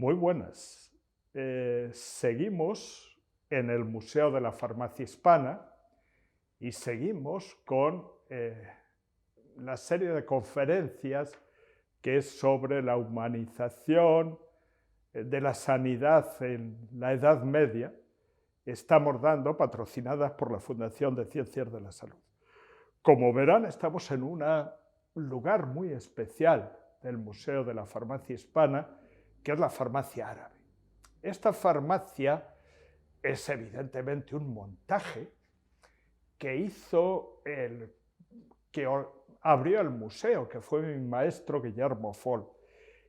Muy buenas. Seguimos en el Museo de la Farmacia Hispana y seguimos con la serie de conferencias que es sobre la humanización de la sanidad en la Edad Media. Estamos dando, patrocinadas por la Fundación de Ciencias de la Salud. Como verán, estamos en un lugar muy especial del Museo de la Farmacia Hispana, que es la farmacia árabe. Esta farmacia es evidentemente un montaje que hizo el que abrió el museo, que fue mi maestro Guillermo Foll,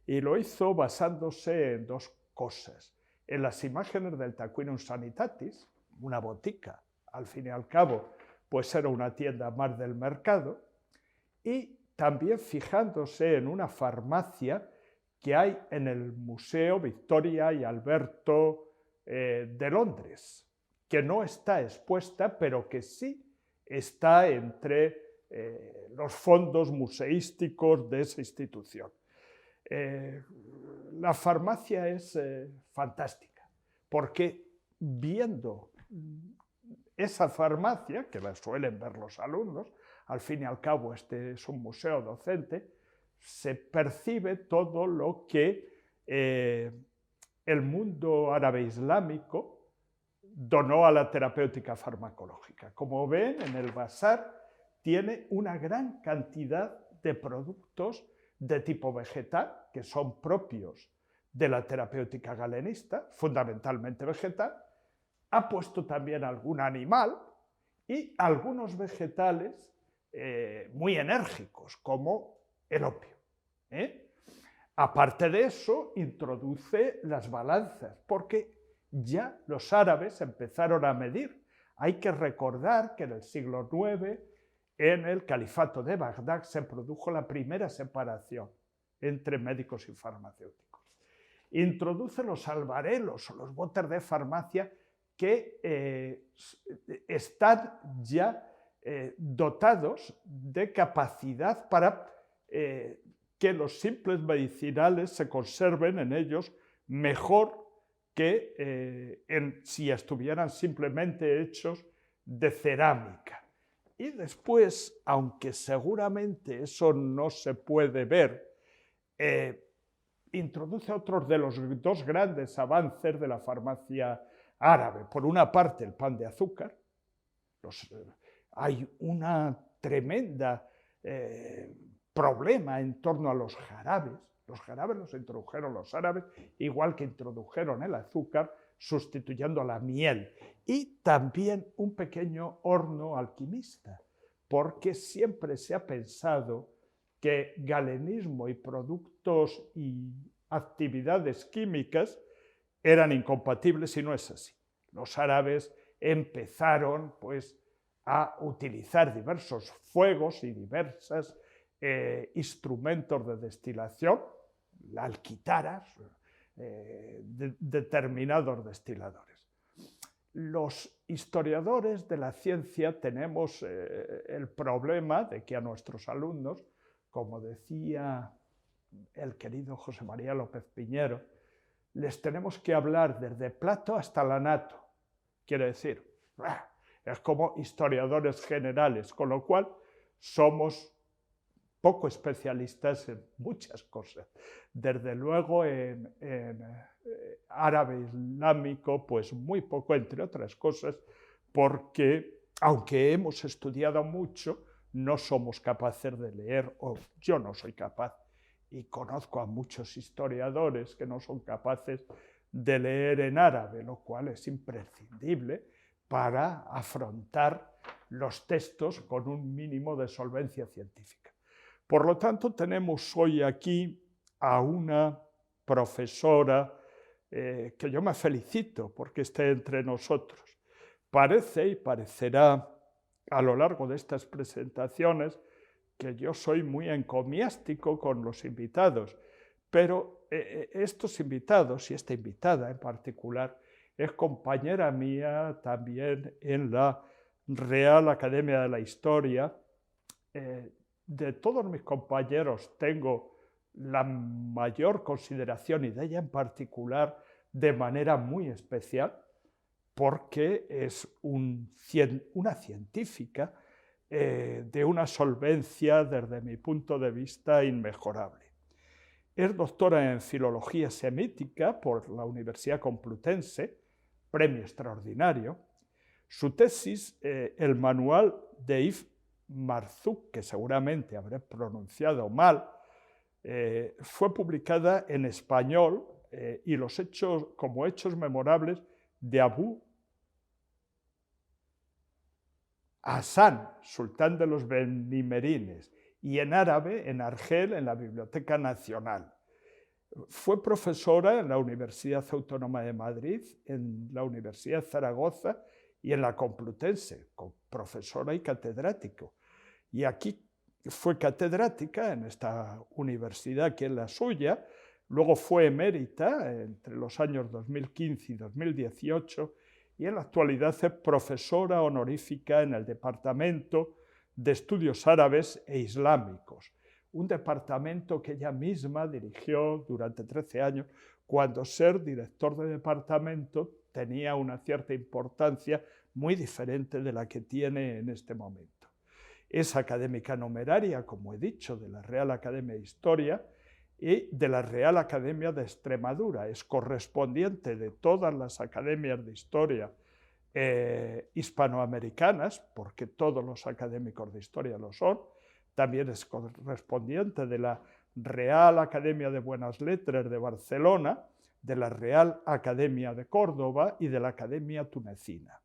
y lo hizo basándose en dos cosas: en las imágenes del Taquinum Sanitatis, una botica, al fin y al cabo, pues era una tienda más del mercado, y también fijándose en una farmacia que hay en el Museo Victoria y Alberto de Londres, que no está expuesta, pero que sí está entre los fondos museísticos de esa institución. La farmacia es fantástica, porque viendo esa farmacia, que la suelen ver los alumnos, al fin y al cabo este es un museo docente, se percibe todo lo que el mundo árabe islámico donó a la terapéutica farmacológica. Como ven, en el bazar tiene una gran cantidad de productos de tipo vegetal, que son propios de la terapéutica galenista, fundamentalmente vegetal. Ha puesto también algún animal y algunos vegetales muy enérgicos, como el opio. Aparte de eso, introduce las balanzas, porque ya los árabes empezaron a medir. Hay que recordar que en el siglo IX, en el califato de Bagdad, se produjo la primera separación entre médicos y farmacéuticos. Introduce los albarelos o los botes de farmacia que están ya dotados de capacidad para que los simples medicinales se conserven en ellos mejor que si estuvieran simplemente hechos de cerámica. Y después, aunque seguramente eso no se puede ver, introduce otros de los dos grandes avances de la farmacia árabe. Por una parte, el pan de azúcar. Hay una tremenda problema en torno a los jarabes. Los jarabes los introdujeron los árabes, igual que introdujeron el azúcar, sustituyendo a la miel. Y también un pequeño horno alquimista, porque siempre se ha pensado que galenismo y productos y actividades químicas eran incompatibles, y no es así. Los árabes empezaron pues a utilizar diversos fuegos y diversos instrumentos de destilación, alquitaras, determinados destiladores. Los historiadores de la ciencia tenemos el problema de que a nuestros alumnos, como decía el querido José María López Piñero, les tenemos que hablar desde Plato hasta Lanato. Quiere decir, es como historiadores generales, con lo cual somos poco especialistas en muchas cosas. Desde luego en árabe islámico, pues muy poco, entre otras cosas, porque aunque hemos estudiado mucho, no somos capaces de leer, o yo no soy capaz, y conozco a muchos historiadores que no son capaces de leer en árabe, lo cual es imprescindible para afrontar los textos con un mínimo de solvencia científica. Por lo tanto, tenemos hoy aquí a una profesora que yo me felicito porque esté entre nosotros. Parece y parecerá a lo largo de estas presentaciones que yo soy muy encomiástico con los invitados, pero estos invitados, y esta invitada en particular, es compañera mía también en la Real Academia de la Historia. De todos mis compañeros tengo la mayor consideración, y de ella en particular de manera muy especial, porque es una científica de una solvencia, desde mi punto de vista, inmejorable. Es doctora en Filología Semítica por la Universidad Complutense, premio extraordinario. Su tesis, el manual de Yves Marzouk, que seguramente habré pronunciado mal, fue publicada en español y los hechos, como hechos memorables de Abu Hassan, sultán de los Benimerines, y en árabe en Argel, en la Biblioteca Nacional. Fue profesora en la Universidad Autónoma de Madrid, en la Universidad de Zaragoza y en la Complutense, profesora y catedrático. Y aquí fue catedrática en esta universidad, que es la suya. Luego fue emérita entre los años 2015 y 2018, y en la actualidad es profesora honorífica en el Departamento de Estudios Árabes e Islámicos, un departamento que ella misma dirigió durante 13 años, cuando ser director de departamento tenía una cierta importancia muy diferente de la que tiene en este momento. Es académica numeraria, como he dicho, de la Real Academia de Historia y de la Real Academia de Extremadura. Es correspondiente de todas las academias de historia hispanoamericanas, porque todos los académicos de historia lo son. También es correspondiente de la Real Academia de Buenas Letras de Barcelona, de la Real Academia de Córdoba y de la Academia Tunecina.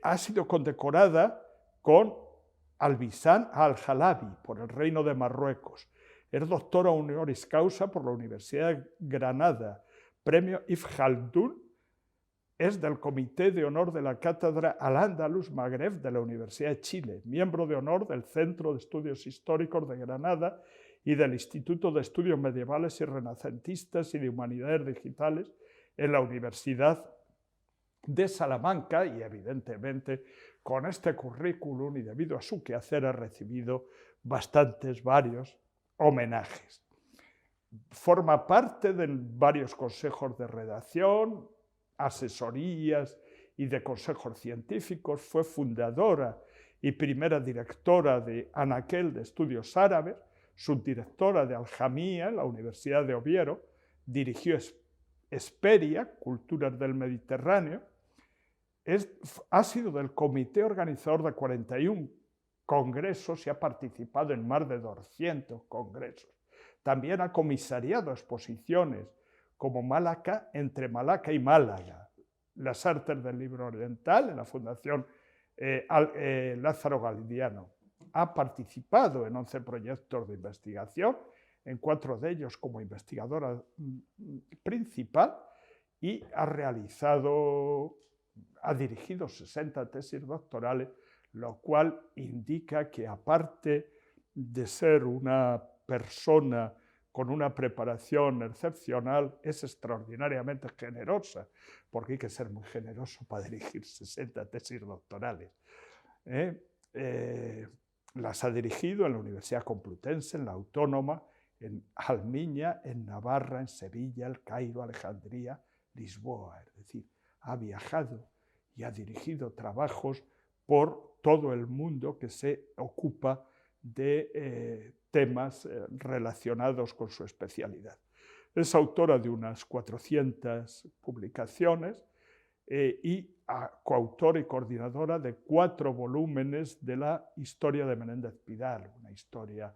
Ha sido condecorada con Albisan al-Halabi por el Reino de Marruecos. Es doctora honoris causa por la Universidad de Granada. Premio Ibn Khaldun. Es del Comité de Honor de la Cátedra Al-Ándalus Magreb de la Universidad de Chile, miembro de honor del Centro de Estudios Históricos de Granada y del Instituto de Estudios Medievales y Renacentistas y de Humanidades Digitales en la Universidad de Salamanca, y evidentemente con este currículum y debido a su quehacer ha recibido varios homenajes. Forma parte de varios consejos de redacción, asesorías y de consejos científicos. Fue fundadora y primera directora de Anaquel de Estudios Árabes, subdirectora de Aljamía en la Universidad de Oviedo, dirigió Esperia, Culturas del Mediterráneo. Ha sido del comité organizador de 41 congresos y ha participado en más de 200 congresos. También ha comisariado exposiciones como Malaca, entre Malaca y Málaga, las artes del libro oriental en la Fundación Lázaro Galdiano. Ha participado en 11 proyectos de investigación, en 4 de ellos como investigadora principal, y ha dirigido 60 tesis doctorales, lo cual indica que, aparte de ser una persona con una preparación excepcional, es extraordinariamente generosa, porque hay que ser muy generoso para dirigir 60 tesis doctorales. Las ha dirigido en la Universidad Complutense, en la Autónoma, en Almiña, en Navarra, en Sevilla, El Cairo, Alejandría, Lisboa. Es decir, ha viajado y ha dirigido trabajos por todo el mundo que se ocupa de temas relacionados con su especialidad. Es autora de unas 400 publicaciones y coautora y coordinadora de 4 volúmenes de la historia de Menéndez Pidal, una historia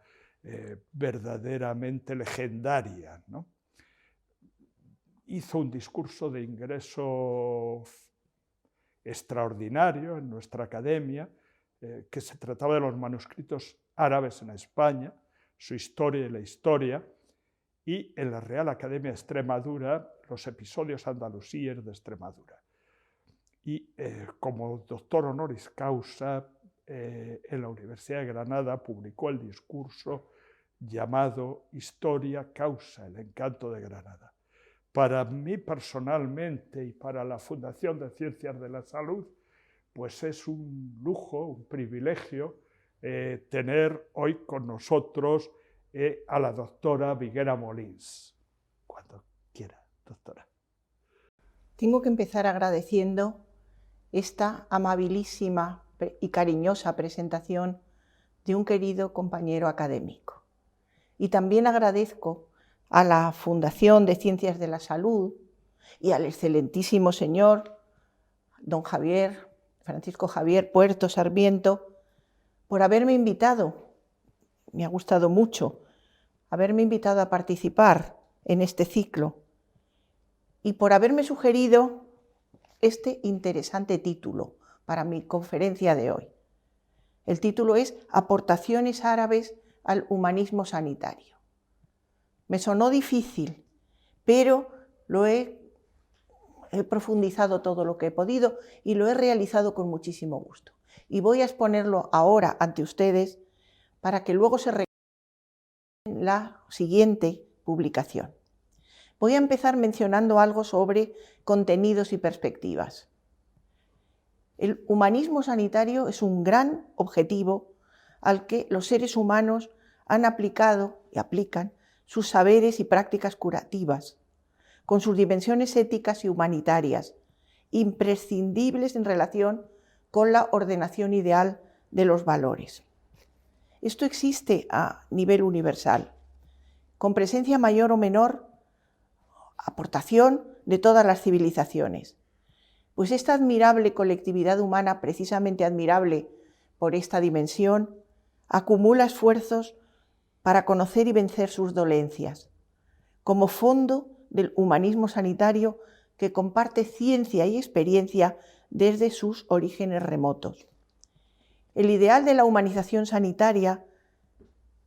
verdaderamente legendaria, ¿no? Hizo un discurso de ingreso extraordinario en nuestra academia, que se trataba de los manuscritos árabes en España, su historia y la historia, y en la Real Academia de Extremadura, los episodios andalusíes de Extremadura. Y como doctor honoris causa en la Universidad de Granada publicó el discurso llamado Historia, causa, el encanto de Granada. Para mí personalmente y para la Fundación de Ciencias de la Salud, pues es un lujo, un privilegio tener hoy con nosotros a la doctora Viguera Molins. Cuando quiera, doctora. Tengo que empezar agradeciendo esta amabilísima y cariñosa presentación de un querido compañero académico. Y también agradezco a la Fundación de Ciencias de la Salud y al excelentísimo señor don Francisco Javier Puerto Sarmiento, por haberme invitado, me ha gustado mucho, haberme invitado a participar en este ciclo y por haberme sugerido este interesante título para mi conferencia de hoy. El título es Aportaciones árabes al humanismo sanitario. Me sonó difícil, pero he profundizado todo lo que he podido y lo he realizado con muchísimo gusto. Y voy a exponerlo ahora ante ustedes para que luego se recuerde en la siguiente publicación. Voy a empezar mencionando algo sobre contenidos y perspectivas. El humanismo sanitario es un gran objetivo al que los seres humanos han aplicado y aplican sus saberes y prácticas curativas, con sus dimensiones éticas y humanitarias, imprescindibles en relación con la ordenación ideal de los valores. Esto existe a nivel universal, con presencia mayor o menor, aportación de todas las civilizaciones. Pues esta admirable colectividad humana, precisamente admirable por esta dimensión, acumula esfuerzos para conocer y vencer sus dolencias, como fondo del humanismo sanitario que comparte ciencia y experiencia desde sus orígenes remotos. El ideal de la humanización sanitaria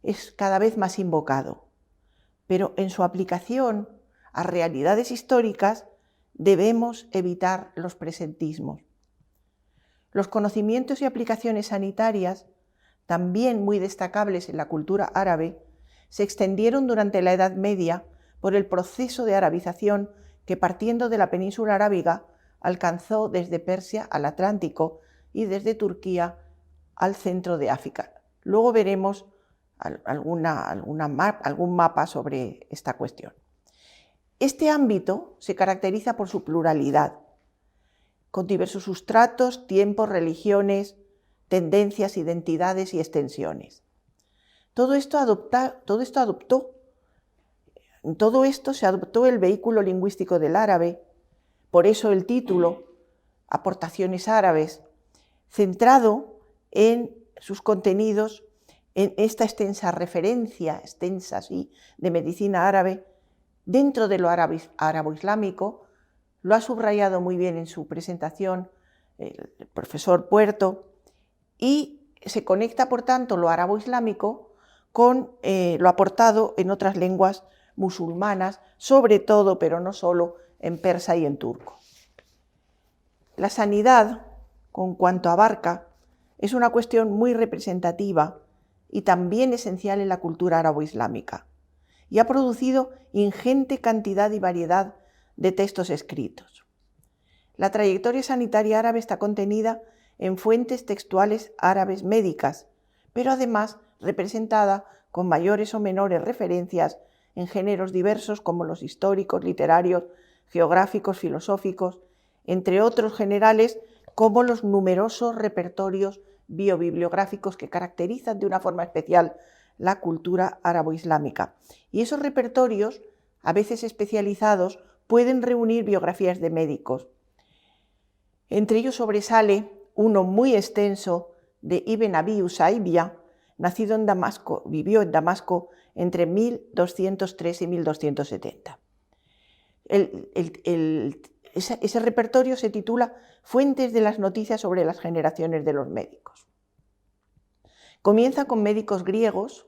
es cada vez más invocado, pero en su aplicación a realidades históricas debemos evitar los presentismos. Los conocimientos y aplicaciones sanitarias, también muy destacables en la cultura árabe, se extendieron durante la Edad Media por el proceso de arabización que, partiendo de la península arábiga, alcanzó desde Persia al Atlántico y desde Turquía al centro de África. Luego veremos algún mapa sobre esta cuestión. Este ámbito se caracteriza por su pluralidad, con diversos sustratos, tiempos, religiones, tendencias, identidades y extensiones. En todo esto se adoptó el vehículo lingüístico del árabe, por eso el título, Aportaciones árabes, centrado en sus contenidos, en esta extensa referencia, de medicina árabe, dentro de lo árabo-islámico. Lo ha subrayado muy bien en su presentación el profesor Puerto, y se conecta, por tanto, lo árabo-islámico con lo aportado en otras lenguas musulmanas, sobre todo, pero no solo, en persa y en turco. La sanidad, con cuanto abarca, es una cuestión muy representativa y también esencial en la cultura árabo-islámica, y ha producido ingente cantidad y variedad de textos escritos. La trayectoria sanitaria árabe está contenida en fuentes textuales árabes médicas, pero además representada con mayores o menores referencias en géneros diversos como los históricos, literarios, geográficos, filosóficos, entre otros generales como los numerosos repertorios biobibliográficos que caracterizan de una forma especial la cultura árabo-islámica. Y esos repertorios, a veces especializados, pueden reunir biografías de médicos. Entre ellos sobresale uno muy extenso de Ibn Abi Usaybia, nacido en Damasco, vivió en Damasco entre 1203 y 1270. Ese repertorio se titula Fuentes de las noticias sobre las generaciones de los médicos. Comienza con médicos griegos,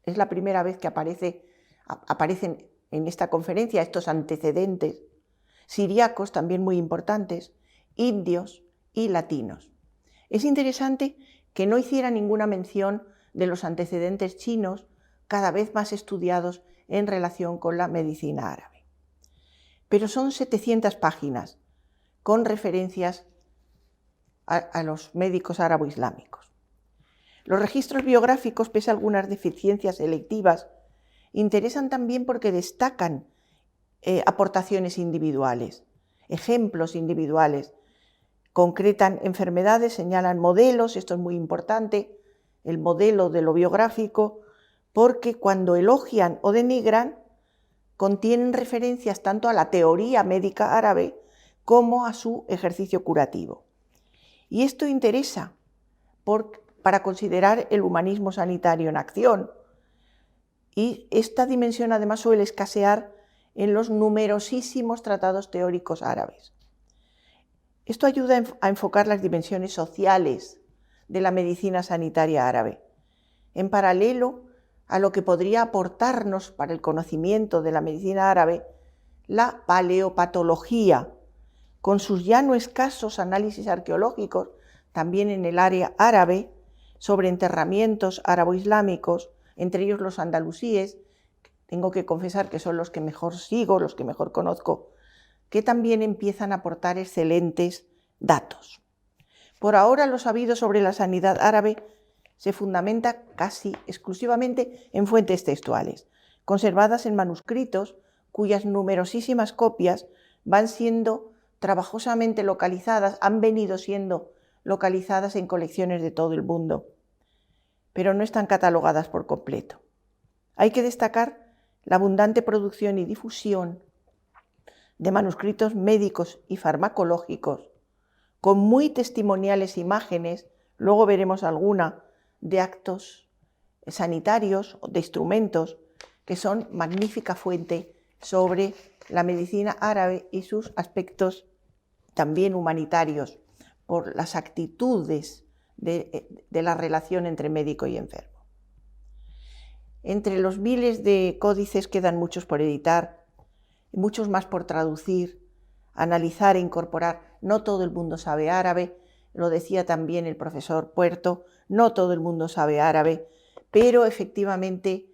es la primera vez que aparecen en esta conferencia estos antecedentes, siríacos también muy importantes, indios y latinos. Es interesante que no hiciera ninguna mención de los antecedentes chinos, cada vez más estudiados en relación con la medicina árabe. Pero son 700 páginas con referencias a los médicos árabo-islámicos. Los registros biográficos, pese a algunas deficiencias selectivas, interesan también porque destacan aportaciones individuales, ejemplos individuales, concretan enfermedades, señalan modelos, esto es muy importante, el modelo de lo biográfico, porque cuando elogian o denigran, contienen referencias tanto a la teoría médica árabe como a su ejercicio curativo. Y esto interesa para considerar el humanismo sanitario en acción. Y esta dimensión además suele escasear en los numerosísimos tratados teóricos árabes. Esto ayuda a enfocar las dimensiones sociales de la medicina sanitaria árabe, en paralelo a lo que podría aportarnos para el conocimiento de la medicina árabe la paleopatología, con sus ya no escasos análisis arqueológicos, también en el área árabe, sobre enterramientos árabo-islámicos, entre ellos los andalusíes, tengo que confesar que son los que mejor sigo, los que mejor conozco, que también empiezan a aportar excelentes datos. Por ahora lo sabido sobre la sanidad árabe se fundamenta casi exclusivamente en fuentes textuales, conservadas en manuscritos cuyas numerosísimas copias van siendo trabajosamente localizadas, han venido siendo localizadas en colecciones de todo el mundo, pero no están catalogadas por completo. Hay que destacar la abundante producción y difusión de manuscritos médicos y farmacológicos, con muy testimoniales imágenes, luego veremos alguna, de actos sanitarios, de instrumentos, que son magnífica fuente sobre la medicina árabe y sus aspectos también humanitarios, por las actitudes de la relación entre médico y enfermo. Entre los miles de códices quedan muchos por editar, muchos más por traducir, analizar e incorporar. No todo el mundo sabe árabe, lo decía también el profesor Puerto, no todo el mundo sabe árabe, pero efectivamente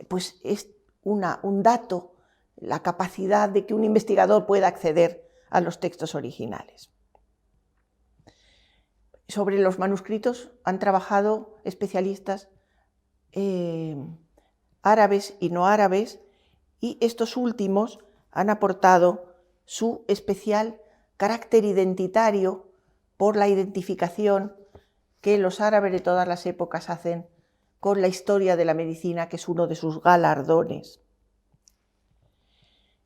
pues es un dato, la capacidad de que un investigador pueda acceder a los textos originales. Sobre los manuscritos han trabajado especialistas árabes y no árabes, y estos últimos han aportado su especial carácter identitario por la identificación que los árabes de todas las épocas hacen con la historia de la medicina, que es uno de sus galardones.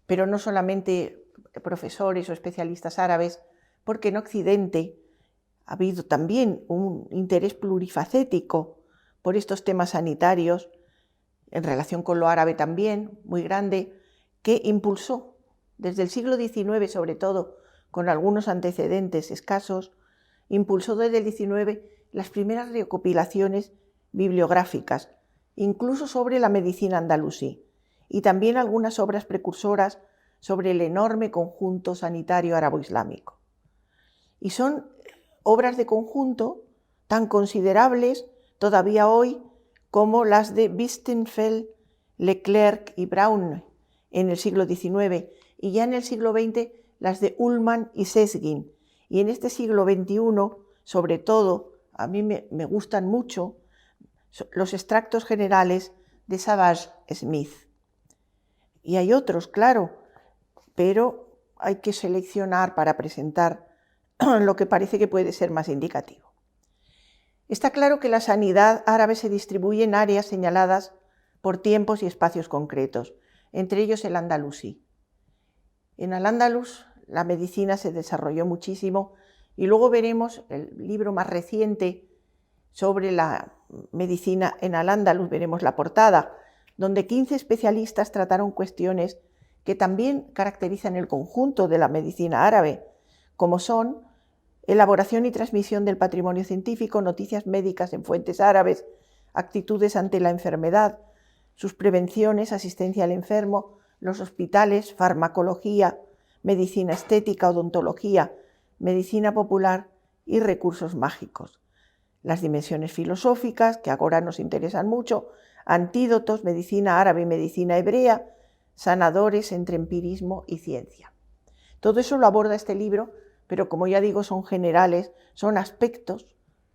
Pero no solamente profesores o especialistas árabes, porque en Occidente ha habido también un interés plurifacético por estos temas sanitarios, en relación con lo árabe también, muy grande, que impulsó desde el siglo XIX, sobre todo con algunos antecedentes escasos, impulsó desde el XIX las primeras recopilaciones bibliográficas, incluso sobre la medicina andalusí, y también algunas obras precursoras sobre el enorme conjunto sanitario árabo-islámico. Y son obras de conjunto tan considerables todavía hoy como las de Wistenfeld, Leclerc y Braun en el siglo XIX, y ya en el siglo XX las de Ullmann y Sesgin. Y en este siglo XXI, sobre todo, a mí me gustan mucho los extractos generales de Savage Smith. Y hay otros, claro, pero hay que seleccionar para presentar lo que parece que puede ser más indicativo. Está claro que la sanidad árabe se distribuye en áreas señaladas por tiempos y espacios concretos, entre ellos el andalusí. En Al-Ándalus la medicina se desarrolló muchísimo, y luego veremos el libro más reciente sobre la medicina en Al-Ándalus, veremos la portada, donde 15 especialistas trataron cuestiones que también caracterizan el conjunto de la medicina árabe, como son elaboración y transmisión del patrimonio científico, noticias médicas en fuentes árabes, actitudes ante la enfermedad, sus prevenciones, asistencia al enfermo, los hospitales, farmacología, medicina estética, odontología, medicina popular y recursos mágicos. Las dimensiones filosóficas, que ahora nos interesan mucho, antídotos, medicina árabe y medicina hebrea, sanadores entre empirismo y ciencia. Todo eso lo aborda este libro, pero como ya digo, son generales, son aspectos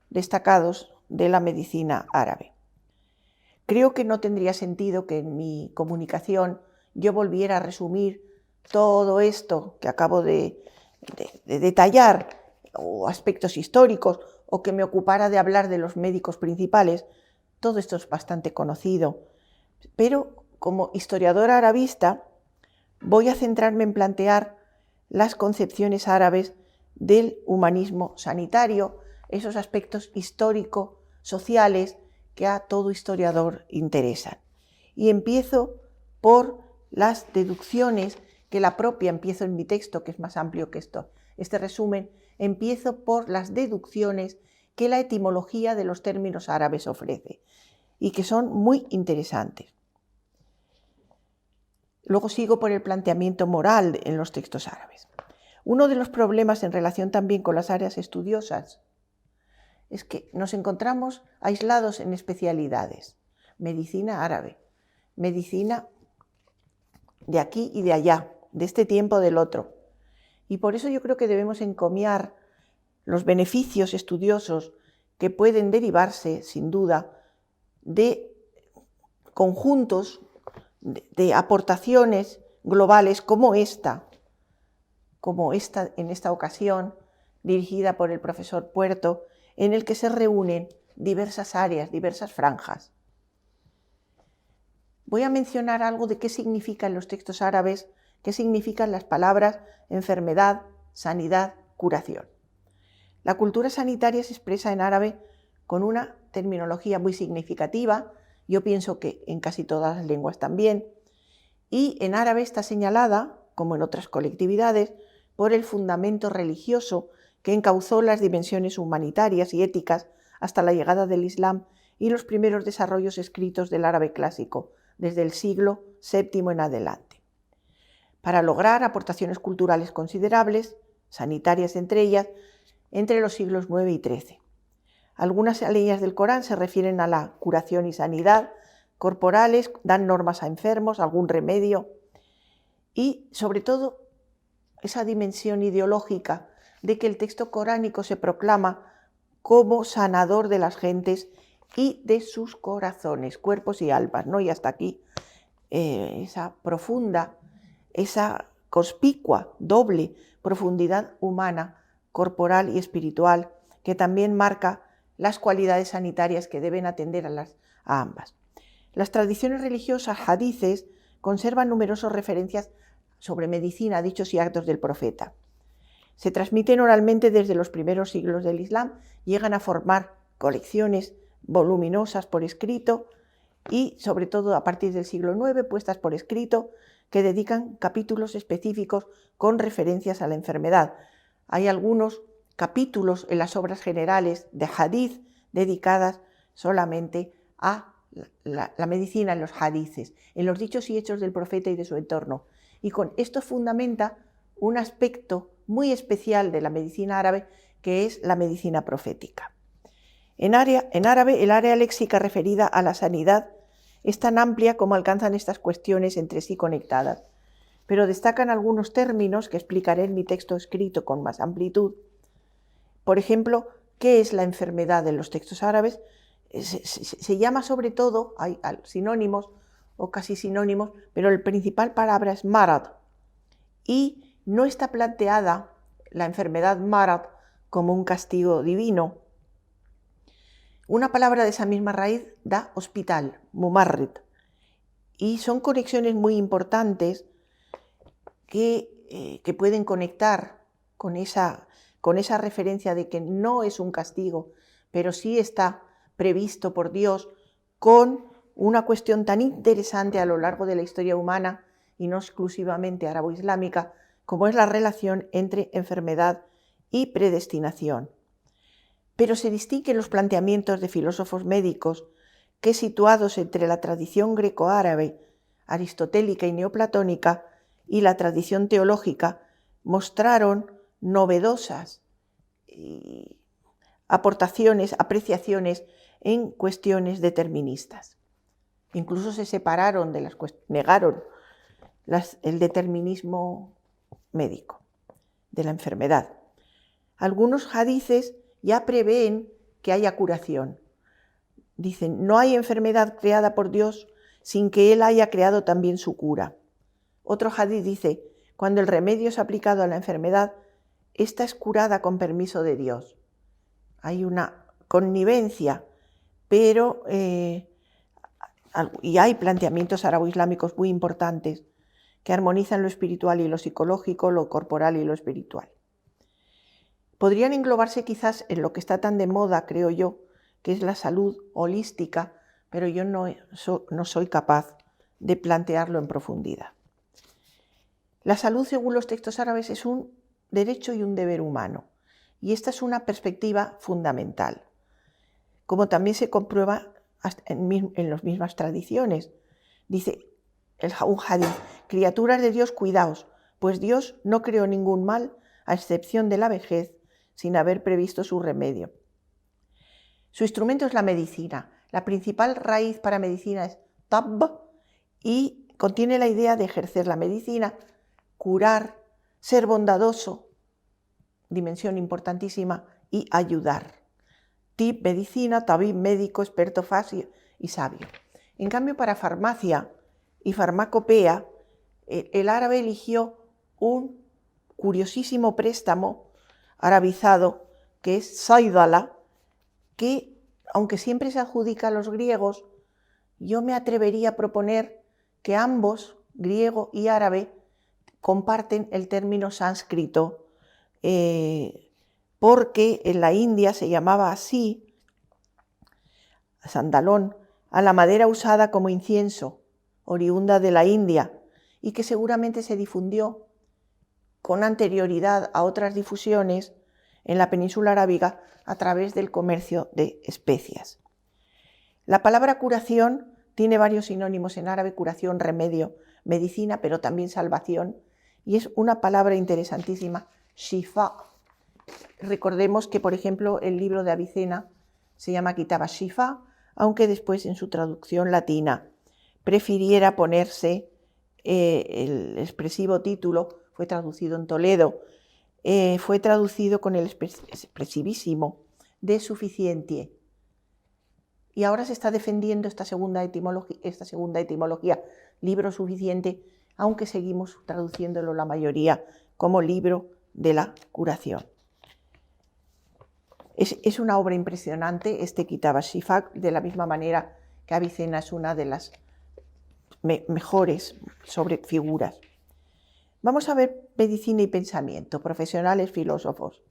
destacados de la medicina árabe. Creo que no tendría sentido que en mi comunicación yo volviera a resumir todo esto que acabo de detallar, o aspectos históricos, o que me ocupara de hablar de los médicos principales. Todo esto es bastante conocido, pero como historiadora arabista voy a centrarme en plantear las concepciones árabes del humanismo sanitario, esos aspectos histórico-sociales que a todo historiador interesan. Y empiezo por las deducciones que empiezo en mi texto, que es más amplio que este resumen, empiezo por las deducciones que la etimología de los términos árabes ofrece y que son muy interesantes. Luego sigo por el planteamiento moral en los textos árabes. Uno de los problemas en relación también con las áreas estudiosas es que nos encontramos aislados en especialidades. Medicina árabe, medicina de aquí y de allá, de este tiempo o del otro. Y por eso yo creo que debemos encomiar los beneficios estudiosos que pueden derivarse, sin duda, de conjuntos de aportaciones globales como esta en esta ocasión, dirigida por el profesor Puerto, en el que se reúnen diversas áreas, diversas franjas. Voy a mencionar algo de qué significan los textos árabes, qué significan las palabras enfermedad, sanidad, curación. La cultura sanitaria se expresa en árabe con una terminología muy significativa, yo pienso que en casi todas las lenguas también, y en árabe está señalada, como en otras colectividades, por el fundamento religioso que encauzó las dimensiones humanitarias y éticas hasta la llegada del Islam y los primeros desarrollos escritos del árabe clásico, desde el siglo VII en adelante. Para lograr aportaciones culturales considerables, sanitarias entre ellas, entre los siglos IX y XIII. Algunas líneas del Corán se refieren a la curación y sanidad corporales, dan normas a enfermos, algún remedio y, sobre todo, esa dimensión ideológica de que el texto coránico se proclama como sanador de las gentes y de sus corazones, cuerpos y almas, ¿no? Y hasta aquí esa profunda, esa conspicua, doble profundidad humana, corporal y espiritual, que también marca las cualidades sanitarias que deben atender a ambas. Las tradiciones religiosas hadices conservan numerosas referencias sobre medicina, dichos y actos del profeta. Se transmiten oralmente desde los primeros siglos del Islam, llegan a formar colecciones voluminosas por escrito y, sobre todo a partir del siglo IX, puestas por escrito, que dedican capítulos específicos con referencias a la enfermedad. Hay algunos capítulos en las obras generales de hadith dedicadas solamente a la medicina en los hadices, en los dichos y hechos del profeta y de su entorno. Y con esto fundamenta un aspecto muy especial de la medicina árabe, que es la medicina profética. En árabe, el área léxica referida a la sanidad es tan amplia como alcanzan estas cuestiones entre sí conectadas, pero destacan algunos términos que explicaré en mi texto escrito con más amplitud. Por ejemplo, ¿qué es la enfermedad en los textos árabes? Se llama sobre todo, hay sinónimos o casi sinónimos, pero la principal palabra es marad, y no está planteada la enfermedad marad como un castigo divino. Una palabra de esa misma raíz da hospital, mumarrid, y son conexiones muy importantes que pueden conectar con esa referencia de que no es un castigo, pero sí está previsto por Dios, con una cuestión tan interesante a lo largo de la historia humana y no exclusivamente árabo-islámica, como es la relación entre enfermedad y predestinación. Pero se distinguen los planteamientos de filósofos médicos que, situados entre la tradición greco-árabe, aristotélica y neoplatónica, y la tradición teológica, mostraron novedosas aportaciones, apreciaciones en cuestiones deterministas. Incluso se separaron negaron el determinismo médico de la enfermedad. Algunos hadices ya prevén que haya curación. Dicen, no hay enfermedad creada por Dios sin que Él haya creado también su cura. Otro hadith dice, cuando el remedio es aplicado a la enfermedad, esta es curada con permiso de Dios. Hay una connivencia, pero y hay planteamientos árabo-islámicos muy importantes que armonizan lo espiritual y lo psicológico, lo corporal y lo espiritual. Podrían englobarse quizás en lo que está tan de moda, creo yo, que es la salud holística, pero yo no soy capaz de plantearlo en profundidad. La salud, según los textos árabes, es un derecho y un deber humano, y esta es una perspectiva fundamental, como también se comprueba en las mismas tradiciones. Dice un hadith, criaturas de Dios, cuidaos, pues Dios no creó ningún mal, a excepción de la vejez, sin haber previsto su remedio. Su instrumento es la medicina. La principal raíz para medicina es tabb y contiene la idea de ejercer la medicina, curar, ser bondadoso, dimensión importantísima, y ayudar. Tib, medicina, tabib, médico, experto, fasio y sabio. En cambio, para farmacia y farmacopea, el árabe eligió un curiosísimo préstamo arabizado que es saidala, que, aunque siempre se adjudica a los griegos, yo me atrevería a proponer que ambos, griego y árabe, comparten el término sánscrito, porque en la India se llamaba así, sandalón, a la madera usada como incienso, oriunda de la India, y que seguramente se difundió con anterioridad a otras difusiones en la península arábiga a través del comercio de especias. La palabra curación tiene varios sinónimos en árabe: curación, remedio, medicina, pero también salvación, y es una palabra interesantísima, shifa. Recordemos que, por ejemplo, el libro de Avicena se llama Kitab Shifa, aunque después en su traducción latina prefiriera ponerse el expresivo título, fue traducido en Toledo, fue traducido con el expresivísimo de suficiente. Y ahora se está defendiendo esta segunda etimología, libro suficiente, aunque seguimos traduciéndolo la mayoría como libro de la curación. Es una obra impresionante este Kitab Shifa, de la misma manera que Avicena es una de las mejores sobre figuras. Vamos a ver medicina y pensamiento, profesionales, filósofos.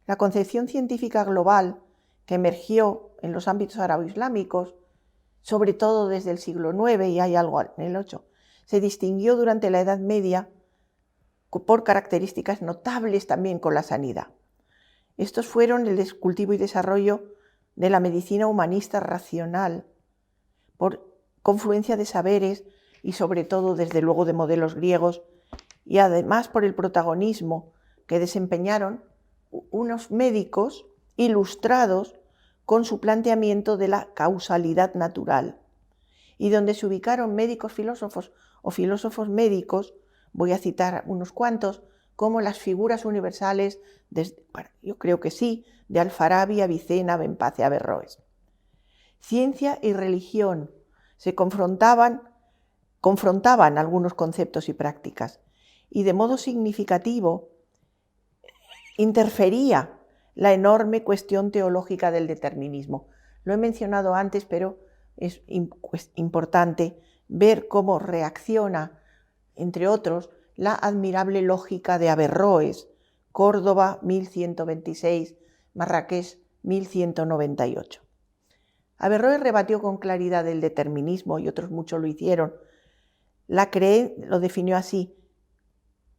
La concepción científica global que emergió en los ámbitos árabo-islámicos, sobre todo desde el siglo IX y hay algo en el VIII, se distinguió durante la Edad Media por características notables también con la sanidad. Estos fueron el cultivo y desarrollo de la medicina humanista racional, por confluencia de saberes y sobre todo, desde luego, de modelos griegos, y además por el protagonismo que desempeñaron unos médicos ilustrados con su planteamiento de la causalidad natural, y donde se ubicaron médicos filósofos o filósofos médicos, voy a citar unos cuantos, como las figuras universales, yo creo que sí, de Alfarabi, Avicena, Benpaz y Averroes. Ciencia y religión se confrontaban algunos conceptos y prácticas, y de modo significativo interfería la enorme cuestión teológica del determinismo. Lo he mencionado antes, pero es importante ver cómo reacciona, entre otros, la admirable lógica de Averroes, Córdoba 1126, Marrakech 1198. Averroes rebatió con claridad el determinismo, y otros muchos lo hicieron. Lo definió así: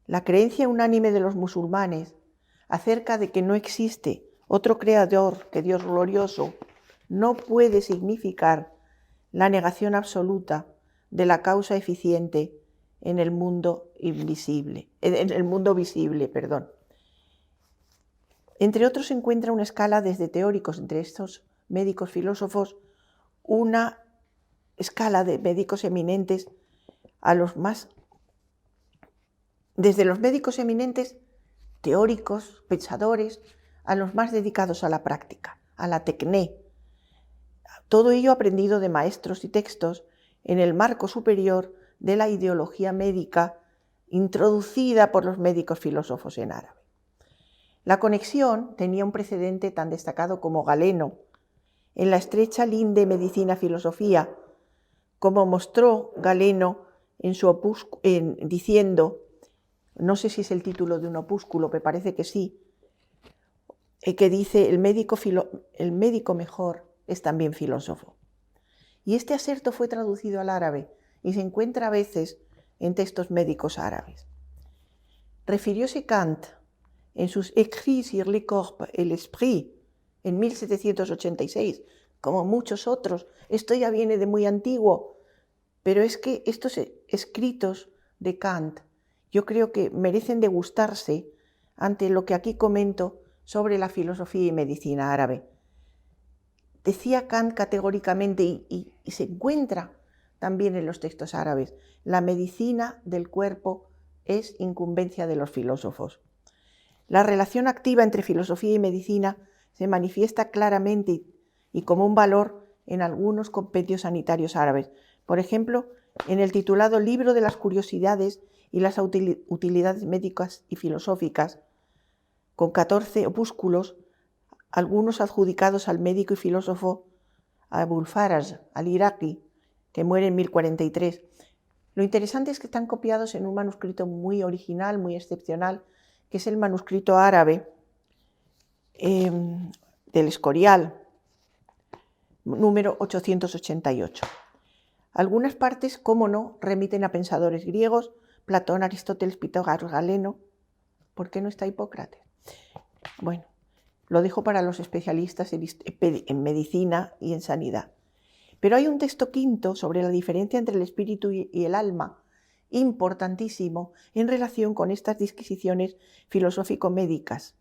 la creencia unánime de los musulmanes acerca de que no existe otro creador que Dios glorioso no puede significar la negación absoluta de la causa eficiente en el mundo visible. Entre otros, se encuentra una escala desde teóricos, entre estos médicos filósofos, una escala de médicos eminentes desde los médicos eminentes, teóricos, pensadores, a los más dedicados a la práctica, a la tecné. Todo ello aprendido de maestros y textos en el marco superior de la ideología médica introducida por los médicos filósofos en árabe. La conexión tenía un precedente tan destacado como Galeno en la estrecha linde medicina-filosofía, como mostró Galeno en su diciendo, no sé si es el título de un opúsculo, me parece que sí, que dice el médico mejor es también filósofo. Y este aserto fue traducido al árabe y se encuentra a veces en textos médicos árabes. Refirióse Kant en sus Écrits sur le corps et l'esprit en 1786, como muchos otros. Esto ya viene de muy antiguo, pero es que estos escritos de Kant yo creo que merecen degustarse ante lo que aquí comento sobre la filosofía y medicina árabe. Decía Kant categóricamente, y se encuentra también en los textos árabes, la medicina del cuerpo es incumbencia de los filósofos. La relación activa entre filosofía y medicina se manifiesta claramente y como un valor en algunos compendios sanitarios árabes. Por ejemplo, en el titulado Libro de las curiosidades y las utilidades médicas y filosóficas, con 14 opúsculos, algunos adjudicados al médico y filósofo Abul Faraj al-Iraqi, que muere en 1043. Lo interesante es que están copiados en un manuscrito muy original, muy excepcional, que es el manuscrito árabe del Escorial, número 888. Algunas partes, cómo no, remiten a pensadores griegos, Platón, Aristóteles, Pitágoras, Galeno. ¿Por qué no está Hipócrates? Bueno, lo dejo para los especialistas en medicina y en sanidad. Pero hay un texto quinto sobre la diferencia entre el espíritu y el alma, importantísimo en relación con estas disquisiciones filosófico-médicas,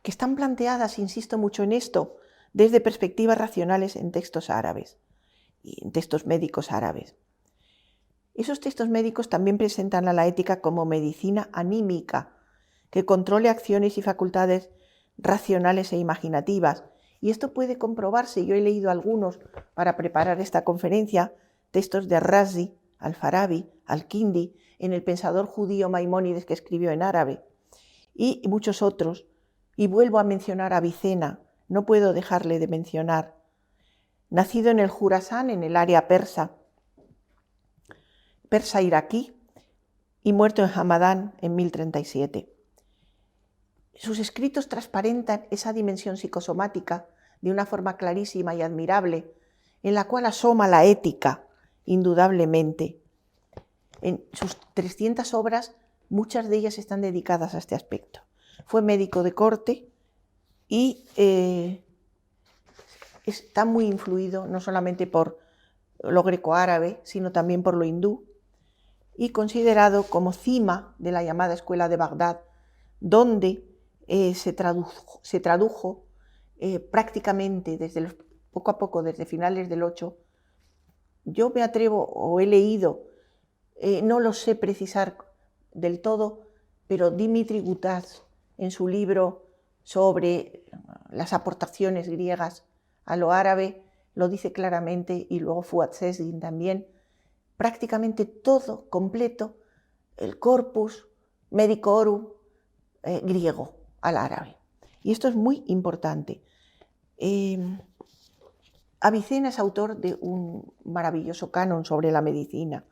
que están planteadas, insisto mucho en esto, desde perspectivas racionales en textos árabes y en textos médicos árabes. Esos textos médicos también presentan a la ética como medicina anímica, que controle acciones y facultades racionales e imaginativas. Y esto puede comprobarse, yo he leído algunos para preparar esta conferencia, textos de Razi, Al-Farabi, Al-Kindi, en el pensador judío Maimónides que escribió en árabe, y muchos otros. Y vuelvo a mencionar a Avicena, no puedo dejarle de mencionar. Nacido en el Jurasán, en el área persa iraquí, y muerto en Hamadán en 1037. Sus escritos transparentan esa dimensión psicosomática de una forma clarísima y admirable, en la cual asoma la ética, indudablemente. En sus 300 obras, muchas de ellas están dedicadas a este aspecto. Fue médico de corte y está muy influido no solamente por lo greco-árabe, sino también por lo hindú, y considerado como cima de la llamada Escuela de Bagdad, donde se tradujo prácticamente poco a poco, desde finales del 8. Yo me atrevo, o he leído, no lo sé precisar del todo, pero Dimitri Gutas, en su libro sobre las aportaciones griegas a lo árabe, lo dice claramente, y luego Fuad Sezgin también, prácticamente todo completo, el corpus medicorum griego al árabe. Y esto es muy importante. Avicena es autor de un maravilloso canon sobre la medicina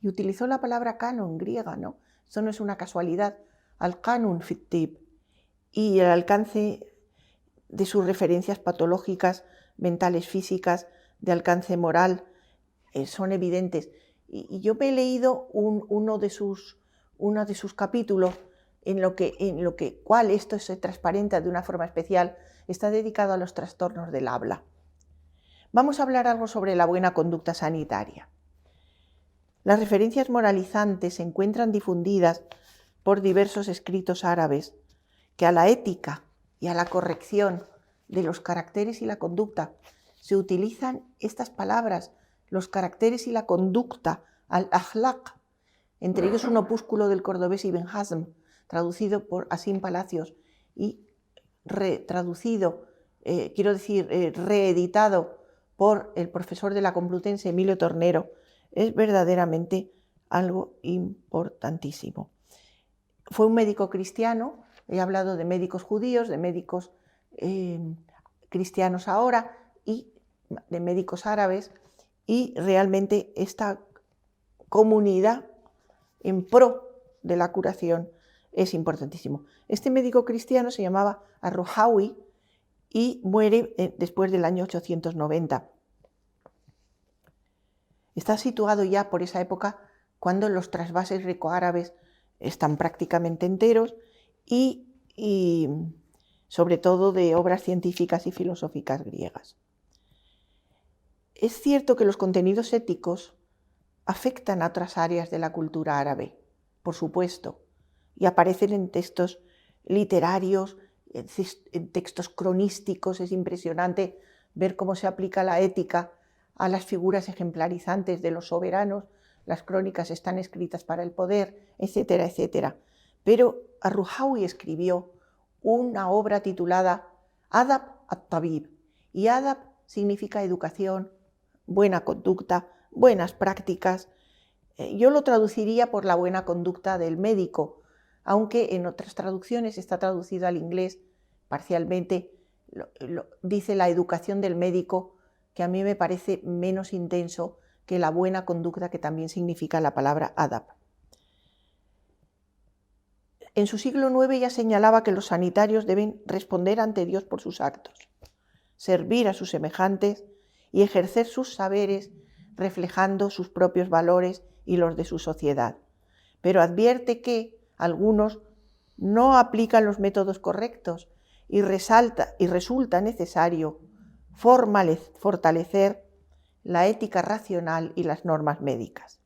y utilizó la palabra canon griega, ¿no? Esto no es una casualidad. Al-Qanun fit Tib, y el alcance de sus referencias patológicas, mentales, físicas, de alcance moral, son evidentes. Y yo me he leído uno de sus capítulos en lo que cual esto se transparenta de una forma especial, está dedicado a los trastornos del habla. Vamos a hablar algo sobre la buena conducta sanitaria. Las referencias moralizantes se encuentran difundidas por diversos escritos árabes que a la ética y a la corrección de los caracteres y la conducta se utilizan estas palabras, los caracteres y la conducta, al-akhlaq, entre ellos un opúsculo del cordobés Ibn Hazm, traducido por Asim Palacios y retraducido quiero decir, reeditado por el profesor de la Complutense, Emilio Tornero, es verdaderamente algo importantísimo. Fue un médico cristiano, he hablado de médicos judíos, de médicos cristianos ahora y de médicos árabes, y realmente esta comunidad en pro de la curación es importantísimo. Este médico cristiano se llamaba Ar-Ruhawi y muere después del año 890. Está situado ya por esa época cuando los trasvases grecoárabes están prácticamente enteros y sobre todo de obras científicas y filosóficas griegas. Es cierto que los contenidos éticos afectan a otras áreas de la cultura árabe, por supuesto, y aparecen en textos literarios, en textos cronísticos. Es impresionante ver cómo se aplica la ética a las figuras ejemplarizantes de los soberanos. Las crónicas están escritas para el poder, etcétera, etcétera. Pero Ar-Ruhawi escribió una obra titulada Adab at-Tabib, y Adab significa educación, buena conducta, buenas prácticas. Yo lo traduciría por la buena conducta del médico, aunque en otras traducciones está traducido al inglés parcialmente, dice la educación del médico, que a mí me parece menos intenso que la buena conducta, que también significa la palabra adab. En su siglo IX ya señalaba que los sanitarios deben responder ante Dios por sus actos, servir a sus semejantes y ejercer sus saberes reflejando sus propios valores y los de su sociedad. Pero advierte que algunos no aplican los métodos correctos y resulta necesario fortalecer la ética racional y las normas médicas.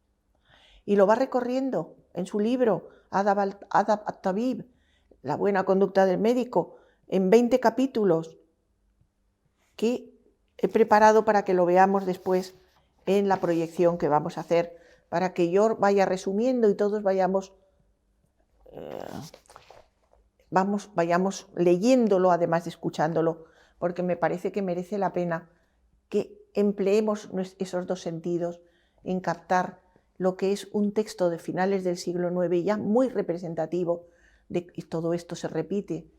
Y lo va recorriendo en su libro Adab at-Tabib, la buena conducta del médico, en 20 capítulos que he preparado para que lo veamos después en la proyección que vamos a hacer, para que yo vaya resumiendo y todos vayamos leyéndolo, además de escuchándolo, porque me parece que merece la pena que empleemos esos dos sentidos en captar lo que es un texto de finales del siglo IX ya muy representativo, y todo esto se repite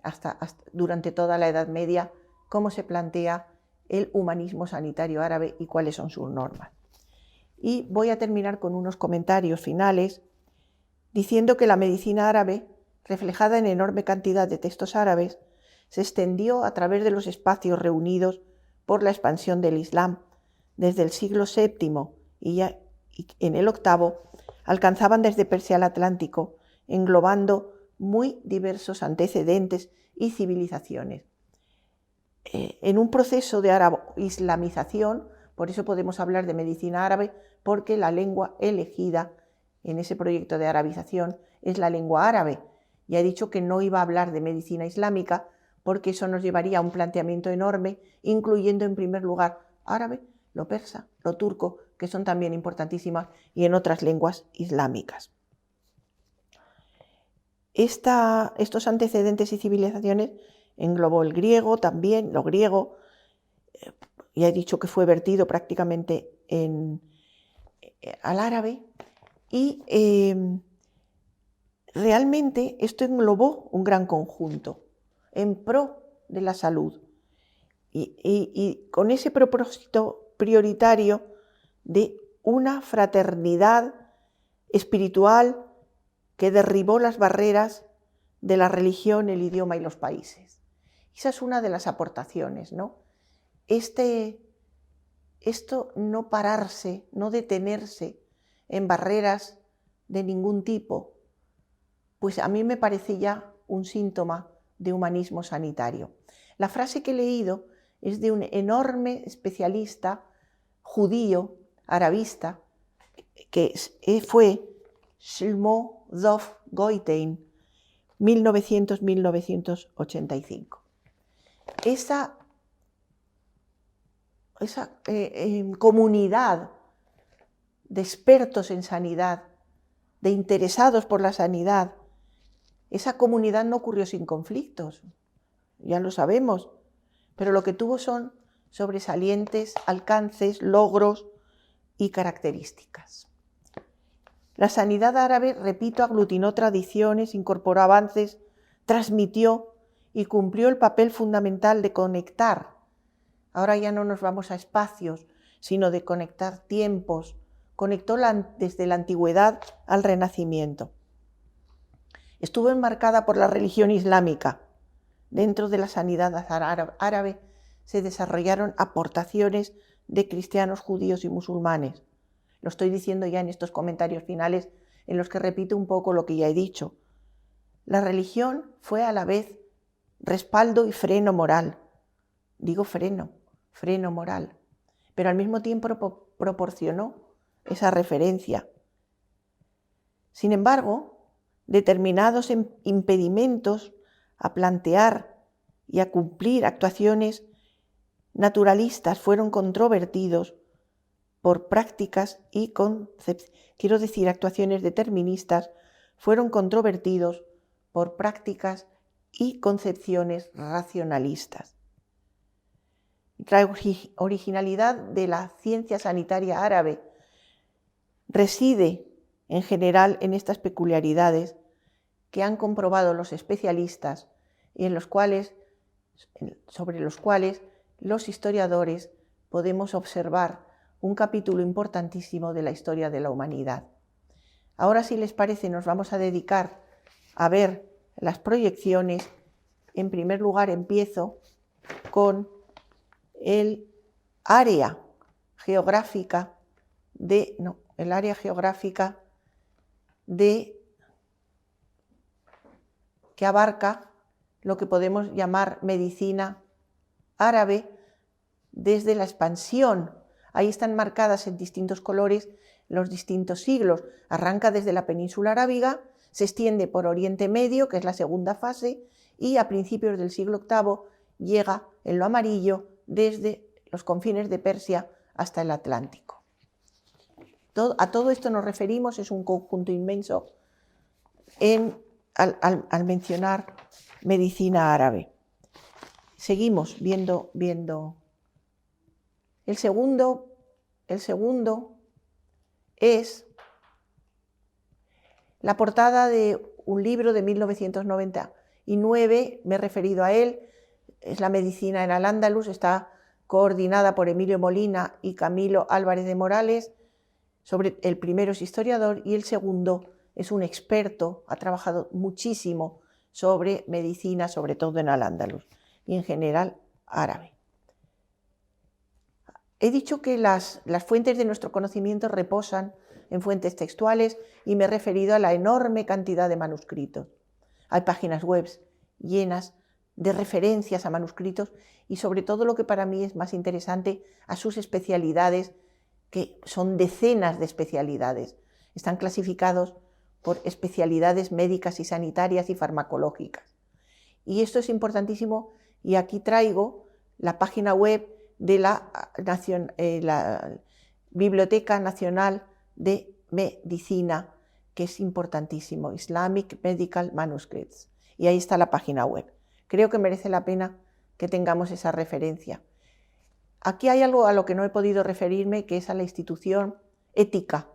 hasta durante toda la Edad Media, cómo se plantea el humanismo sanitario árabe y cuáles son sus normas. Y voy a terminar con unos comentarios finales diciendo que la medicina árabe, reflejada en enorme cantidad de textos árabes, se extendió a través de los espacios reunidos por la expansión del Islam. Desde el siglo VII y ya en el VIII alcanzaban desde Persia al Atlántico, englobando muy diversos antecedentes y civilizaciones. En un proceso de islamización, por eso podemos hablar de medicina árabe, porque la lengua elegida en ese proyecto de arabización es la lengua árabe. Ya he dicho que no iba a hablar de medicina islámica, porque eso nos llevaría a un planteamiento enorme, incluyendo en primer lugar árabe, lo persa, lo turco, que son también importantísimas, y en otras lenguas islámicas. Estos antecedentes y civilizaciones englobó el griego también, lo griego, ya he dicho que fue vertido prácticamente al árabe, y realmente esto englobó un gran conjunto en pro de la salud y con ese propósito prioritario de una fraternidad espiritual que derribó las barreras de la religión, el idioma y los países. Esa es una de las aportaciones, ¿no? Esto no pararse, no detenerse en barreras de ningún tipo, pues a mí me parece ya un síntoma de humanismo sanitario. La frase que he leído es de un enorme especialista judío, arabista, que fue Shlomo Dov Goitein, 1900-1985. Esa comunidad de expertos en sanidad, de interesados por la sanidad, esa comunidad no ocurrió sin conflictos, ya lo sabemos. pero lo que tuvo son sobresalientes alcances, logros y características. La sanidad árabe, repito, aglutinó tradiciones, incorporó avances, transmitió y cumplió el papel fundamental de conectar. Ahora ya no nos vamos a espacios, sino de conectar tiempos. Conectó desde la antigüedad al Renacimiento. Estuvo enmarcada por la religión islámica. Dentro de la sanidad árabe se desarrollaron aportaciones de cristianos, judíos y musulmanes. Lo estoy diciendo ya en estos comentarios finales en los que repito un poco lo que ya he dicho. La religión fue a la vez respaldo y freno moral. Digo freno moral, pero al mismo tiempo proporcionó esa referencia. Sin embargo, determinados impedimentos a plantear y a cumplir actuaciones naturalistas fueron controvertidos por prácticas y actuaciones deterministas fueron controvertidos por prácticas y concepciones racionalistas. La originalidad de la ciencia sanitaria árabe reside en general en estas peculiaridades que han comprobado los especialistas y sobre los cuales los historiadores podemos observar un capítulo importantísimo de la historia de la humanidad. Ahora, si les parece, nos vamos a dedicar a ver las proyecciones. En primer lugar, empiezo con el área geográfica que abarca lo que podemos llamar medicina árabe desde la expansión. Ahí están marcadas en distintos colores los distintos siglos. Arranca desde la península arábiga, se extiende por Oriente Medio, que es la segunda fase, y a principios del siglo VIII llega en lo amarillo desde los confines de Persia hasta el Atlántico. A todo esto nos referimos, es un conjunto inmenso al mencionar medicina árabe. Seguimos viendo. El segundo es la portada de un libro de 1999, me he referido a él, es La medicina en Al-Ándalus, está coordinada por Emilio Molina y Camilo Álvarez de Morales. El primero es historiador y el segundo es un experto, ha trabajado muchísimo sobre medicina, sobre todo en Al-Ándalus y en general árabe. He dicho que las fuentes de nuestro conocimiento reposan en fuentes textuales y me he referido a la enorme cantidad de manuscritos. Hay páginas web llenas de referencias a manuscritos y sobre todo lo que para mí es más interesante, a sus especialidades, que son decenas de especialidades. Están clasificados por especialidades médicas y sanitarias y farmacológicas. Y esto es importantísimo y aquí traigo la página web de la Biblioteca Nacional de Medicina, que es importantísimo, Islamic Medical Manuscripts. Y ahí está la página web. Creo que merece la pena que tengamos esa referencia. Aquí hay algo a lo que no he podido referirme, que es a la institución ética,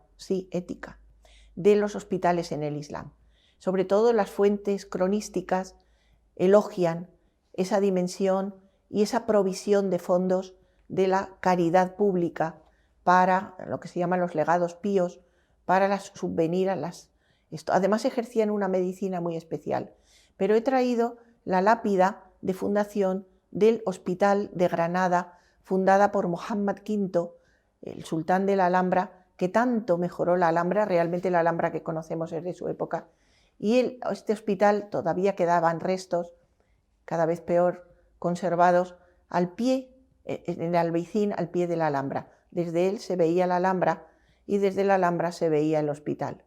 de los hospitales en el Islam. Sobre todo las fuentes cronísticas elogian esa dimensión y esa provisión de fondos de la caridad pública para lo que se llaman los legados píos, para subvenir a Además ejercían una medicina muy especial. Pero he traído la lápida de fundación del Hospital de Granada, fundada por Muhammad V, el sultán de la Alhambra, que tanto mejoró la Alhambra. Realmente la Alhambra que conocemos es de su época. Y este hospital todavía quedaban restos, cada vez peor conservados, al pie, en el Albaicín, al pie de la Alhambra. Desde él se veía la Alhambra y desde la Alhambra se veía el hospital.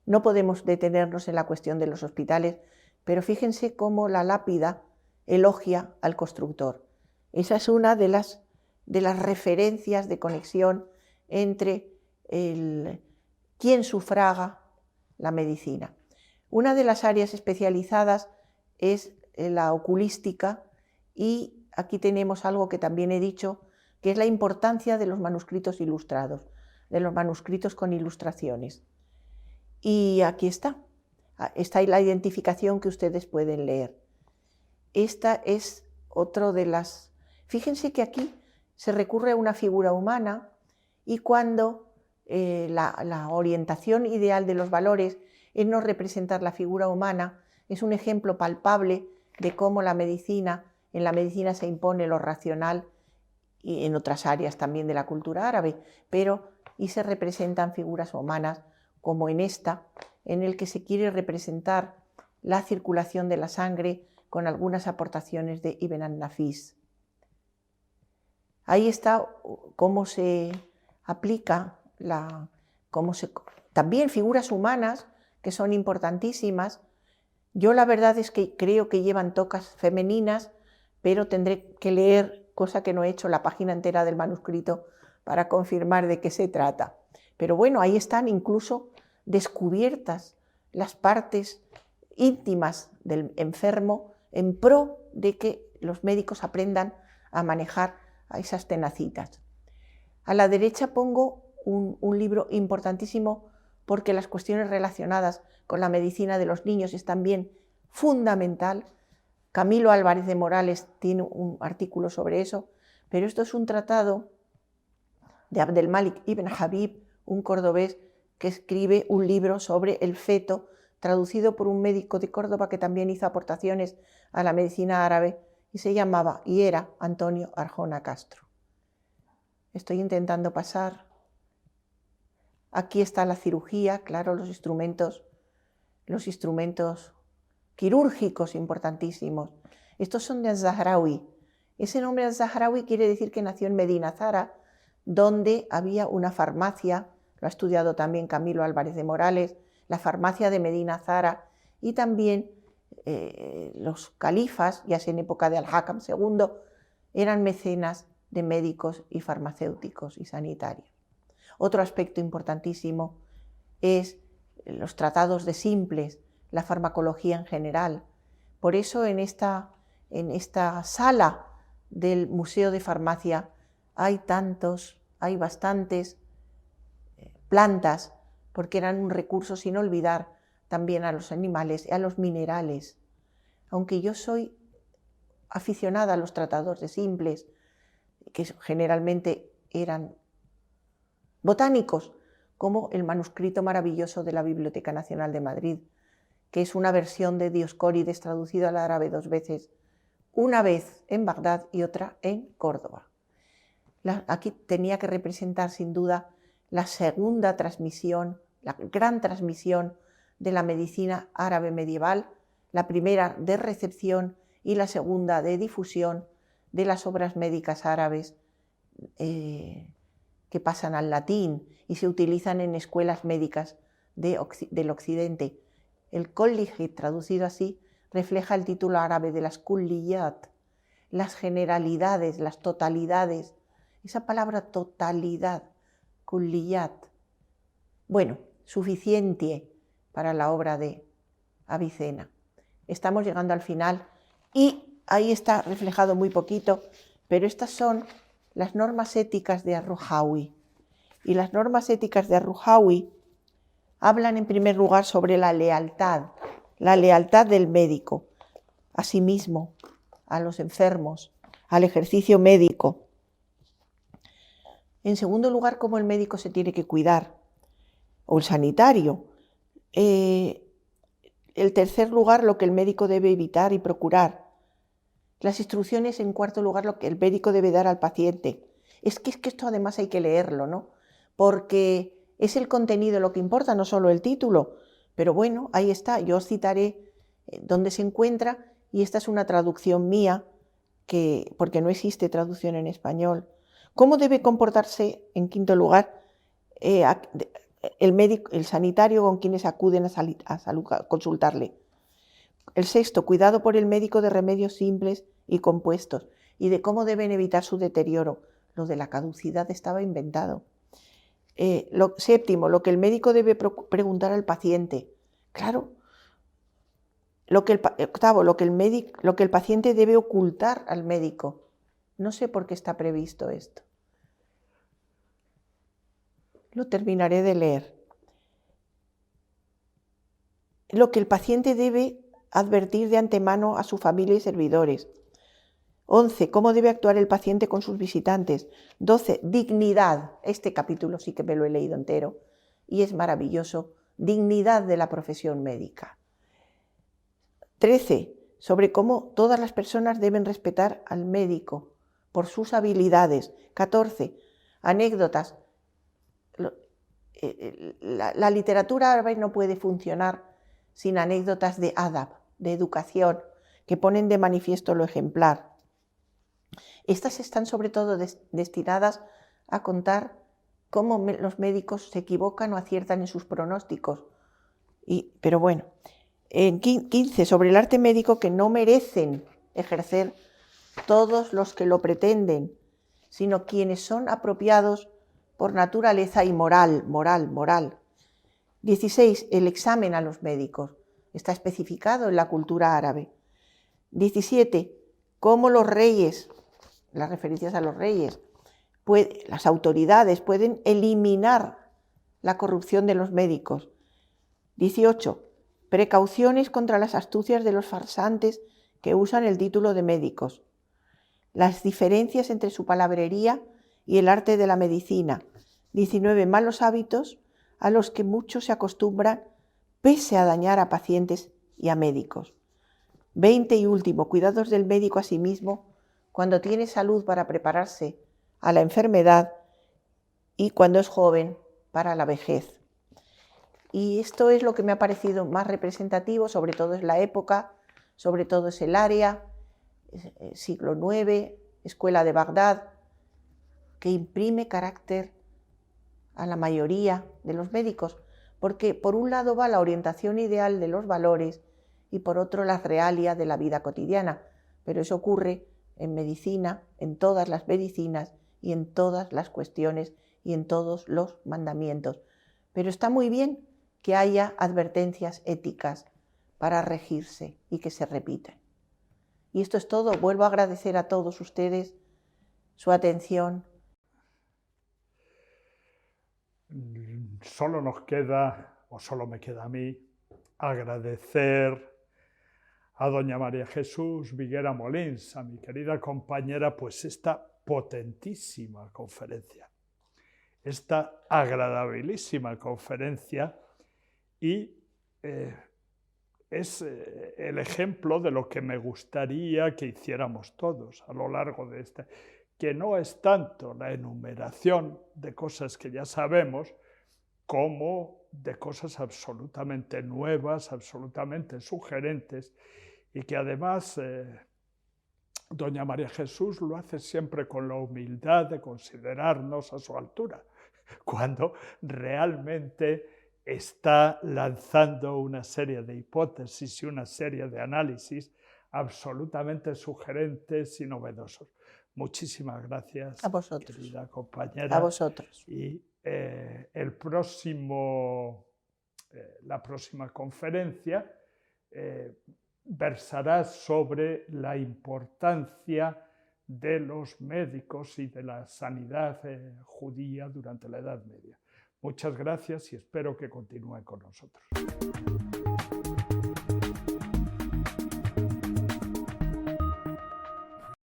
No podemos detenernos en la cuestión de los hospitales, pero fíjense cómo la lápida elogia al constructor. Esa es una de las referencias de conexión entre quién sufraga la medicina. Una de las áreas especializadas es la oculística y aquí tenemos algo que también he dicho, que es la importancia de los manuscritos ilustrados, de los manuscritos con ilustraciones. Y aquí está la identificación que ustedes pueden leer. Esta es otro de las... Fíjense que aquí se recurre a una figura humana y cuando la orientación ideal de los valores es no representar la figura humana, es un ejemplo palpable de cómo en la medicina se impone lo racional y en otras áreas también de la cultura árabe, y se representan figuras humanas como en esta, en el que se quiere representar la circulación de la sangre con algunas aportaciones de Ibn an-Nafis. Ahí está cómo se aplica también figuras humanas que son importantísimas. Yo la verdad es que creo que llevan tocas femeninas, pero tendré que leer, cosa que no he hecho, la página entera del manuscrito para confirmar de qué se trata. Pero bueno, ahí están incluso descubiertas las partes íntimas del enfermo en pro de que los médicos aprendan a manejar a esas tenacitas. A la derecha pongo un libro importantísimo porque las cuestiones relacionadas con la medicina de los niños es también fundamental. Camilo Álvarez de Morales tiene un artículo sobre eso, pero esto es un tratado de Abdelmalik ibn Habib, un cordobés que escribe un libro sobre el feto, traducido por un médico de Córdoba que también hizo aportaciones a la medicina árabe y era Antonio Arjona Castro. Estoy intentando pasar. Aquí está la cirugía, claro, los instrumentos quirúrgicos importantísimos. Estos son de Al-Zahrawi. Ese nombre Al-Zahrawi quiere decir que nació en Medina Zara, donde había una farmacia, lo ha estudiado también Camilo Álvarez de Morales, la farmacia de Medina Zara, y también los califas, ya sea en época de Al-Hakam II, eran mecenas de médicos y farmacéuticos y sanitarios. Otro aspecto importantísimo es los tratados de simples, la farmacología en general. Por eso en esta sala del Museo de Farmacia hay bastantes plantas, porque eran un recurso sin olvidar también a los animales y a los minerales. Aunque yo soy aficionada a los tratados de simples, que generalmente eran botánicos, como el manuscrito maravilloso de la Biblioteca Nacional de Madrid, que es una versión de Dioscórides traducido al árabe 2 veces, una vez en Bagdad y otra en Córdoba. Aquí tenía que representar sin duda la segunda transmisión, la gran transmisión de la medicina árabe medieval, la primera de recepción y la segunda de difusión de las obras médicas árabes que pasan al latín y se utilizan en escuelas médicas del occidente. El Kolliyat, traducido así, refleja el título árabe de las kulliyat, las generalidades, las totalidades. Esa palabra totalidad, kulliyat. Bueno, suficiente para la obra de Avicena. Estamos llegando al final y ahí está reflejado muy poquito, pero estas son las normas éticas de Ar-Ruhawi. Y las normas éticas de Ar-Ruhawi hablan en primer lugar sobre la lealtad del médico a sí mismo, a los enfermos, al ejercicio médico. En segundo lugar, cómo el médico se tiene que cuidar, o el sanitario. En tercer lugar, lo que el médico debe evitar y procurar. Las instrucciones, en cuarto lugar, lo que el médico debe dar al paciente. Es que esto además hay que leerlo, ¿no? Porque es el contenido lo que importa, no solo el título. Pero bueno, ahí está, yo os citaré dónde se encuentra y esta es una traducción mía, porque no existe traducción en español. ¿Cómo debe comportarse, en quinto lugar, el médico, el sanitario con quienes acuden a consultarle? El sexto, cuidado por el médico de remedios simples y compuestos y de cómo deben evitar su deterioro. Lo de la caducidad estaba inventado. Séptimo, lo que el médico debe preguntar al paciente. Claro. Octavo, lo que el paciente debe ocultar al médico. No sé por qué está previsto esto. Lo terminaré de leer. Lo que el paciente debe advertir de antemano a su familia y servidores. 11. Cómo debe actuar el paciente con sus visitantes. 12. Dignidad. Este capítulo sí que me lo he leído entero y es maravilloso. Dignidad de la profesión médica. 13. Sobre cómo todas las personas deben respetar al médico por sus habilidades. 14. Anécdotas. La literatura árabe no puede funcionar sin anécdotas de adab, de educación, que ponen de manifiesto lo ejemplar. Estas están sobre todo destinadas a contar cómo los médicos se equivocan o aciertan en sus pronósticos. Pero bueno, en 15, sobre el arte médico, que no merecen ejercer todos los que lo pretenden, sino quienes son apropiados por naturaleza y moral. 16. El examen a los médicos. Está especificado en la cultura árabe. 17. Cómo los reyes, las referencias a los reyes, las autoridades pueden eliminar la corrupción de los médicos. 18. Precauciones contra las astucias de los farsantes que usan el título de médicos. Las diferencias entre su palabrería y el arte de la medicina. 19. Malos hábitos a los que muchos se acostumbran pese a dañar a pacientes y a médicos. 20 y último, cuidados del médico a sí mismo cuando tiene salud para prepararse a la enfermedad y cuando es joven para la vejez. Y esto es lo que me ha parecido más representativo, sobre todo es la época, sobre todo es el área, siglo IX, escuela de Bagdad, que imprime carácter a la mayoría de los médicos, porque por un lado va la orientación ideal de los valores y por otro las realias de la vida cotidiana, pero eso ocurre en medicina, en todas las medicinas y en todas las cuestiones y en todos los mandamientos. Pero está muy bien que haya advertencias éticas para regirse y que se repitan. Y esto es todo. Vuelvo a agradecer a todos ustedes su atención. Solo nos queda, o solo me queda a mí, agradecer a doña María Jesús Viguera Molins, a mi querida compañera, pues esta potentísima conferencia, esta agradabilísima conferencia, y es el ejemplo de lo que me gustaría que hiciéramos todos a lo largo de este, que no es tanto la enumeración de cosas que ya sabemos, como de cosas absolutamente nuevas, absolutamente sugerentes, y que además doña María Jesús lo hace siempre con la humildad de considerarnos a su altura, cuando realmente está lanzando una serie de hipótesis y una serie de análisis absolutamente sugerentes y novedosos. Muchísimas gracias, A vosotros, querida compañera. A vosotros. Y la próxima conferencia versará sobre la importancia de los médicos y de la sanidad judía durante la Edad Media. Muchas gracias y espero que continúen con nosotros.